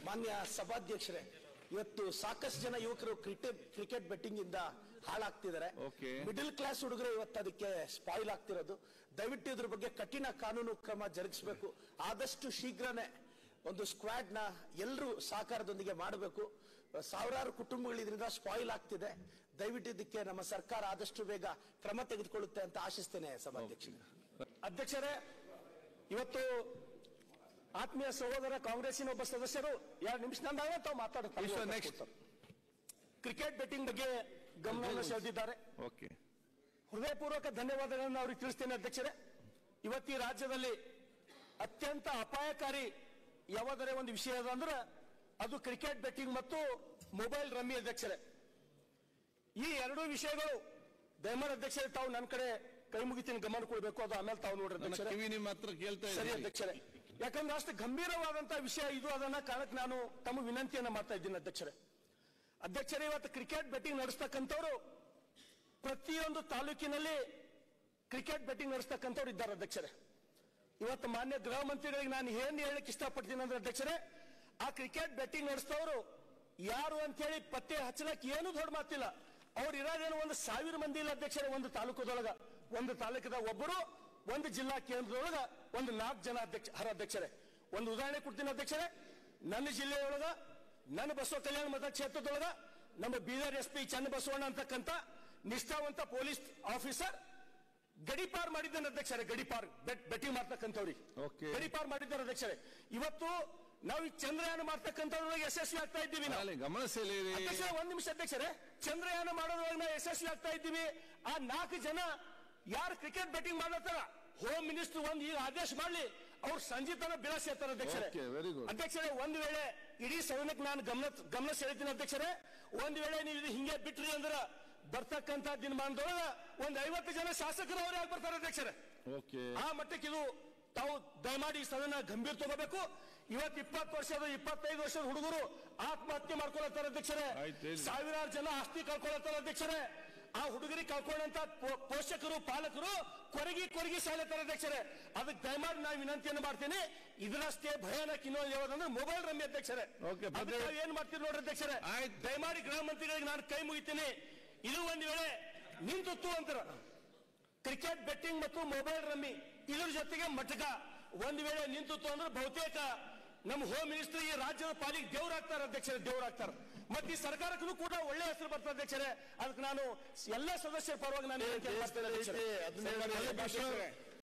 ಮಾನ್ಯ ಸಭಾಧ್ಯಕ್ಷರೇ, ಇವತ್ತು ಸಾಕಷ್ಟು ಜನ ಯುವಕರು ಕ್ರಿಕೆಟ್ ಬೆಟ್ಟಿಂಗ್ ಇಂದ ಹಾಳಾಗ್ತಿದ್ದಾರೆ. ಮಿಡಲ್ ಕ್ಲಾಸ್ ಹುಡುಗರು ಇವತ್ತು ಅದಕ್ಕೆ ಸ್ಪಾಯಿಲ್ ಆಗ್ತಿರೋದು. ದಯವಿಟ್ಟು ಇದ್ರ ಬಗ್ಗೆ ಕಠಿಣ ಕಾನೂನು ಕ್ರಮ ಜರುಗಿಸಬೇಕು. ಆದಷ್ಟು ಶೀಘ್ರನೇ ಒಂದು ಸ್ಕ್ವಾಡ್ ನ ಎಲ್ಲರೂ ಸಹಕಾರದೊಂದಿಗೆ ಮಾಡಬೇಕು. ಸಾವಿರಾರು ಕುಟುಂಬಗಳು ಇದರಿಂದ ಸ್ಪಾಯಿಲ್ ಆಗ್ತಿದೆ. ದಯವಿಟ್ಟು ಇದಕ್ಕೆ ನಮ್ಮ ಸರ್ಕಾರ ಆದಷ್ಟು ಬೇಗ ಕ್ರಮ ತೆಗೆದುಕೊಳ್ಳುತ್ತೆ ಅಂತ ಆಶಿಸ್ತೇನೆ. ಸಭಾಧ್ಯಕ್ಷರೇ, ಅಧ್ಯಕ್ಷರೇ, ಇವತ್ತು ಆತ್ಮೀಯ ಸಹೋದರ ಕಾಂಗ್ರೆಸ್ಸಿನ ಒಬ್ಬ ಸದಸ್ಯರು 2 ನಿಮಿಷ ತಾವು ಮಾತಾಡುತ್ತಾರೆ. ಕ್ರಿಕೆಟ್ ಬೆಟ್ಟಿಂಗ್ ಬಗ್ಗೆ ಗಮನವನ್ನು ಸೆಳೆದಿದ್ದಾರೆ. ಹೃದಯಪೂರ್ವಕ ಧನ್ಯವಾದಗಳನ್ನು ಅವ್ರಿಗೆ ತಿಳಿಸ್ತೇನೆ. ಅಧ್ಯಕ್ಷರೇ, ಇವತ್ತು ಈ ರಾಜ್ಯದಲ್ಲಿ ಅತ್ಯಂತ ಅಪಾಯಕಾರಿ ಯಾವುದರೇ ಒಂದು ವಿಷಯ ಅದ ಅಂದ್ರೆ ಅದು ಕ್ರಿಕೆಟ್ ಬೆಟ್ಟಿಂಗ್ ಮತ್ತು ಮೊಬೈಲ್ ರಮ್ಮಿ. ಅಧ್ಯಕ್ಷರೇ, ಈ ಎರಡೂ ವಿಷಯಗಳು ದಯಮಾಡಿ ಅಧ್ಯಕ್ಷರೇ ತಾವು ನನ್ನ ಕಡೆ ಕೈ ಮುಗಿತೀನಿ ಗಮನ ಕೊಡಬೇಕು. ಅದು ಆಮೇಲೆ ತಾವು ನೋಡ್ರಿ ಸರಿ ಅಧ್ಯಕ್ಷರೇ. ಯಾಕಂದ್ರೆ ಅಷ್ಟು ಗಂಭೀರವಾದಂತಹ ವಿಷಯ ಇದು. ಅದನ್ನ ಕಾರಣಕ್ಕೆ ನಾನು ತಮ್ಮ ವಿನಂತಿಯನ್ನ ಮಾಡ್ತಾ ಇದ್ದೀನಿ ಅಧ್ಯಕ್ಷರೇ. ಇವತ್ತು ಕ್ರಿಕೆಟ್ ಬೆಟ್ಟಿಂಗ್ ನಡೆಸ್ತಕ್ಕಂಥವ್ರು ಪ್ರತಿಯೊಂದು ತಾಲೂಕಿನಲ್ಲಿ ಕ್ರಿಕೆಟ್ ಬೆಟ್ಟಿಂಗ್ ನಡೆಸ್ತಕ್ಕಂಥವ್ರು ಇದ್ದಾರೆ. ಅಧ್ಯಕ್ಷರೇ, ಇವತ್ತು ಮಾನ್ಯ ಗೃಹ ಮಂತ್ರಿಗಳಿಗೆ ನಾನು ಏನ್ ಹೇಳಕ್ ಇಷ್ಟಪಡ್ತೀನಿ ಅಂದ್ರೆ ಅಧ್ಯಕ್ಷರೇ, ಆ ಕ್ರಿಕೆಟ್ ಬೆಟ್ಟಿಂಗ್ ನಡೆಸ್ತವರು ಯಾರು ಅಂತ ಹೇಳಿ ಪತ್ತೆ ಹಚ್ಚಲಕ್ಕೆ ಏನು ದೊಡ್ಡ ಮಾತಿಲ್ಲ. ಅವ್ರು ಇರೋದೇನು 1,000 ಮಂದಿ ಇಲ್ಲ ಅಧ್ಯಕ್ಷರೇ. ಒಂದು ತಾಲೂಕದೊಳಗ, ಒಂದು ತಾಲೂಕದ ಒಬ್ಬರು, ಒಂದು ಜಿಲ್ಲಾ ಕೇಂದ್ರದೊಳಗ 4 ಜನ ಅಧ್ಯಕ್ಷರೇ. ಒಂದು ಉದಾಹರಣೆ ಕೊಡ್ತೀನಿ ಅಧ್ಯಕ್ಷರೇ. ನನ್ನ ಜಿಲ್ಲೆಯೊಳಗ, ನನ್ನ ಬಸವ ಕಲ್ಯಾಣ ಮತಕ್ಷೇತ್ರದೊಳಗ ನಮ್ಮ ಬೀದರ್ SP ಚನ್ನಬಸವಣ್ಣ ಅಂತಕ್ಕಂಥ ನಿಷ್ಠಾವಂತ ಪೊಲೀಸ್ ಆಫೀಸರ್ ಗಡಿಪಾರ್ ಮಾಡಿದ್ದಾನೆ ಅಧ್ಯಕ್ಷರೇ. ಗಡಿಪಾರ್ ಬೆಟ್ಟಿಂಗ್ ಮಾಡ್ತಕ್ಕಂಥವ್ರಿಗೆ ಗಡಿಪಾರ್ ಮಾಡಿದ್ದಾರೆ ಅಧ್ಯಕ್ಷರೇ. ಇವತ್ತು ನಾವು ಈ ಚಂದ್ರಯಾನ ಮಾಡ್ತಕ್ಕಂಥದ್ರೊಳಗೆ ಯಶಸ್ವಿ ಆಗ್ತಾ ಇದ್ದೀವಿ. ಅಧ್ಯಕ್ಷರೇ, 1 ನಿಮಿಷ ಅಧ್ಯಕ್ಷರೇ. ಚಂದ್ರಯಾನ ಮಾಡೋದ್ರೊಳಗೆ ನಾವು ಯಶಸ್ವಿ ಆಗ್ತಾ ಇದ್ದೀವಿ. ಆ 4 ಜನ ಯಾರು ಕ್ರಿಕೆಟ್ ಬೆಟ್ಟಿಂಗ್ ಮಾಡ್ಲತ್ತಾರ, ಹೋಮ್ ಮಿನಿಸ್ಟರ್ ಈಗ ಆದೇಶ ಮಾಡಲಿ, ಅವ್ರು ಸಂಜೆ ತನ ಬಿಲಾಸ್ ಹೇಳ್ತಾರೆ ಅಧ್ಯಕ್ಷರೇ. ಅಧ್ಯಕ್ಷರೇ, ಒಂದು ವೇಳೆ ಇಡೀ ಸದನಕ್ಕೆ ನಾನು ಗಮನ ಸೆಳೆತೀನಿ ಅಧ್ಯಕ್ಷರೇ. ಒಂದು ವೇಳೆ ನೀವು ಇದು ಹಿಂಗೆ ಬಿಟ್ರಿ ಅಂದ್ರೆ ಬರ್ತಕ್ಕಂಥ ದಿನಮಾನದೊಳಗ 50 ಜನ ಶಾಸಕರು ಅವರೇ ಆಗಿ ಬರ್ತಾರೆ ಅಧ್ಯಕ್ಷರೇ. ಆ ಮಟ್ಟಕ್ಕೆ ಇದು ತಾವು ದಯಮಾಡಿ ಸದನ ಗಂಭೀರ ತಗೋಬೇಕು. ಇವತ್ತು 20 ವರ್ಷದ 25 ವರ್ಷದ ಹುಡುಗರು ಆತ್ಮಹತ್ಯೆ ಮಾಡ್ಕೊಳತ್ತಾರೆ ಅಧ್ಯಕ್ಷರೇ. ಸಾವಿರಾರು ಜನ ಆಸ್ತಿ ಕಳ್ಕೊಳತ್ತಾರೆ ಅಧ್ಯಕ್ಷರೇ. ಆ ಹುಡುಗರಿಗೆ ಕಳ್ಕೊಂಡಂತ ಪೋಷಕರು, ಪಾಲಕರು ಕೊರಗಿ ಸಾಲತ್ತಾರೆ ಅಧ್ಯಕ್ಷರೇ. ಅದಕ್ಕೆ ದಯಮಾಡಿ ನಾನು ವಿನಂತಿಯನ್ನು ಮಾಡ್ತೀನಿ. ಇದರಷ್ಟೇ ಭಯಾನಕ ಇನ್ನೊಂದು ಯಾವುದಂದ್ರೆ ಮೊಬೈಲ್ ರಮ್ಮಿ ಅಧ್ಯಕ್ಷರೇ. ಏನ್ ಮಾಡ್ತೀರಿ ನೋಡ್ರಿ ಅಧ್ಯಕ್ಷರೇ. ದಯಮಾಡಿ ಗೃಹ ಮಂತ್ರಿಗಳಿಗೆ ನಾನು ಕೈ ಮುಗಿತೀನಿ. ಇದು ಒಂದು ವೇಳೆ ನಿಂತು ಅಂತಾರ ಕ್ರಿಕೆಟ್ ಬೆಟ್ಟಿಂಗ್ ಮತ್ತು ಮೊಬೈಲ್ ರಮ್ಮಿ ಇದ್ರ ಜೊತೆಗೆ ಮಟಕ ಒಂದು ವೇಳೆ ನಿಂತು ಅಂದ್ರೆ ಬಹುತೇಕ ನಮ್ಮ ಹೋಮ್ ಮಿನಿಸ್ಟರ್ ಈ ರಾಜ್ಯದ ಪಾಲಿಗೆ ದೇವರಾಗ್ತಾರೆ ಅಧ್ಯಕ್ಷರೇ, ದೇವರಾಗ್ತಾರೆ. ಮತ್ತೆ ಈ ಸರ್ಕಾರಕ್ಕೂ ಕೂಡ ಒಳ್ಳೆ ಹೆಸರು ಬರ್ತದೆ ಅಧ್ಯಕ್ಷರೇ. ಅದಕ್ಕೆ ನಾನು ಎಲ್ಲ ಸದಸ್ಯರ ಪರವಾಗಿ ನಾನು